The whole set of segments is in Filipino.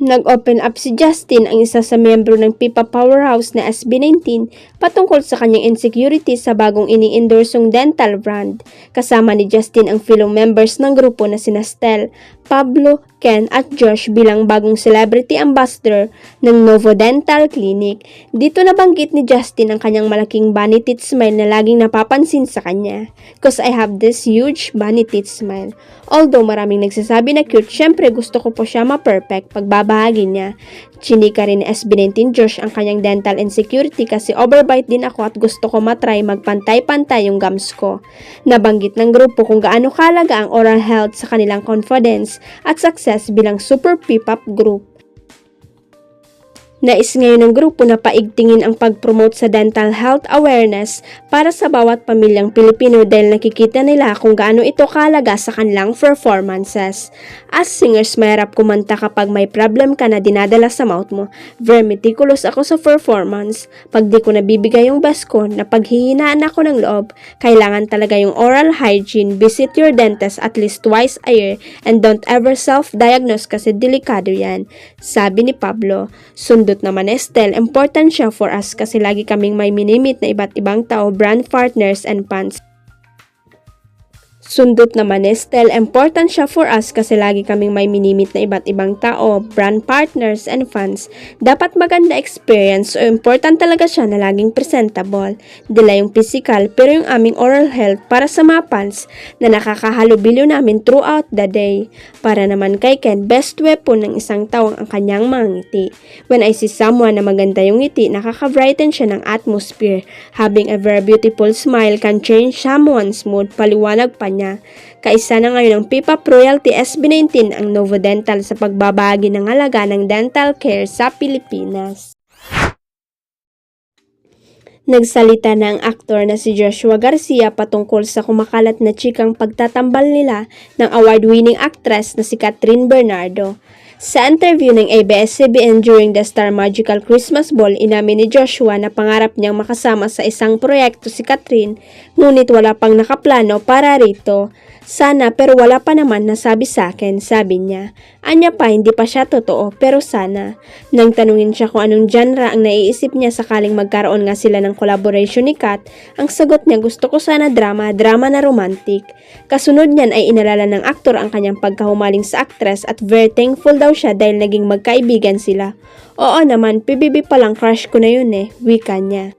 Nag-open up si Justin, ang isa sa miyembro ng Pipa Powerhouse na SB19, patungkol sa kanyang insecurity sa bagong ini-endorsong dental brand. Kasama ni Justin ang fellow members ng grupo na sina Stel, Pablo, Ken at Josh bilang bagong celebrity ambassador ng Novo Dental Clinic. Dito nabanggit ni Justin ang kanyang malaking bunny teeth smile na laging napapansin sa kanya. "Cause I have this huge bunny teeth smile. Although maraming nagsasabi na cute, syempre gusto ko po siya ma-perfect pagbabahagi niya." Chinika rin ni SB19 Josh ang kanyang dental insecurity kasi overbite din ako at gusto ko matry magpantay-pantay yung gums ko. Nabanggit ng grupo kung gaano kahalaga ang oral health sa kanilang confidence at success bilang super P-pop group. Nais ngayon ng grupo na paigtingin ang pag-promote sa dental health awareness para sa bawat pamilyang Pilipino dahil nakikita nila kung gaano ito kahalaga sa kanilang performances. As singers, mahirap kumanta kapag may problem ka na dinadala sa mouth mo. Very meticulous ako sa performance. Pag di ko nabibigay yung best ko, napaghihinaan ako ng loob. Kailangan talaga yung oral hygiene. Visit your dentist at least twice a year and don't ever self-diagnose kasi delikado yan. Sabi ni Pablo. Sundot naman Estel, important siya for us kasi lagi kaming may minimit na iba't ibang tao, brand partners and fans. Sundot naman Estel, important siya for us kasi lagi kaming may minimit na iba't ibang tao, brand partners and fans. Dapat maganda experience o important talaga siya na laging presentable. Dila yung physical pero yung aming oral health para sa mga fans na nakakahalubilo namin throughout the day. Para naman kay Ken, best weapon ng isang tao ang kanyang mga ngiti. When I see someone na maganda yung ngiti, nakaka-brighten siya ng atmosphere. Having a very beautiful smile can change someone's mood, paliwanag pa niya. Kaisa na ngayon ang P-pop royalty SB19 ang Novo Dental sa pagbabahagi ng halaga ng dental care sa Pilipinas. Nagsalita na ang aktor na si Joshua Garcia patungkol sa kumakalat na chikang pagtatambal nila ng award-winning actress na si Catherine Bernardo. Sa interview ng ABS-CBN during the Star Magical Christmas Ball, inamin ni Joshua na pangarap niyang makasama sa isang proyekto si Catherine, ngunit wala pang nakaplano para rito. Sana pero wala pa naman nasabi sa akin, sabi niya. Anya pa, hindi pa siya totoo pero sana. Nang tanungin siya kung anong genre ang naiisip niya sakaling magkaroon nga sila ng collaboration ni Kat, ang sagot niya gusto ko sana drama na romantic. Kasunod niyan ay inalala ng aktor ang kanyang pagkahumaling sa actress at very thankful daw siya dahil naging magkaibigan sila. Oo naman, PBB palang crush ko na yun wika niya.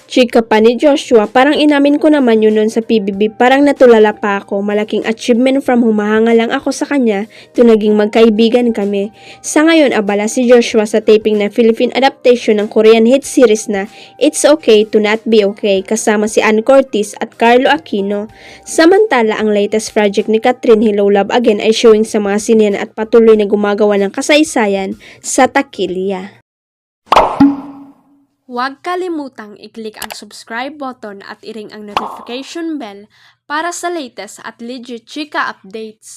Chika pa ni Joshua, parang inamin ko naman yun nun sa PBB, parang natulala pa ako, malaking achievement from humahanga lang ako sa kanya, to naging magkaibigan kami. Sa ngayon, abala si Joshua sa taping ng Philippine adaptation ng Korean hit series na It's Okay to Not Be Okay, kasama si Ann Curtis at Carlo Aquino. Samantala, ang latest project ni Catherine, Hello Love Again, ay showing sa mga sinehan at patuloy na gumagawa ng kasaysayan sa takilya. Huwag kalimutang i-click ang subscribe button at i-ring ang notification bell para sa latest at legit chika updates.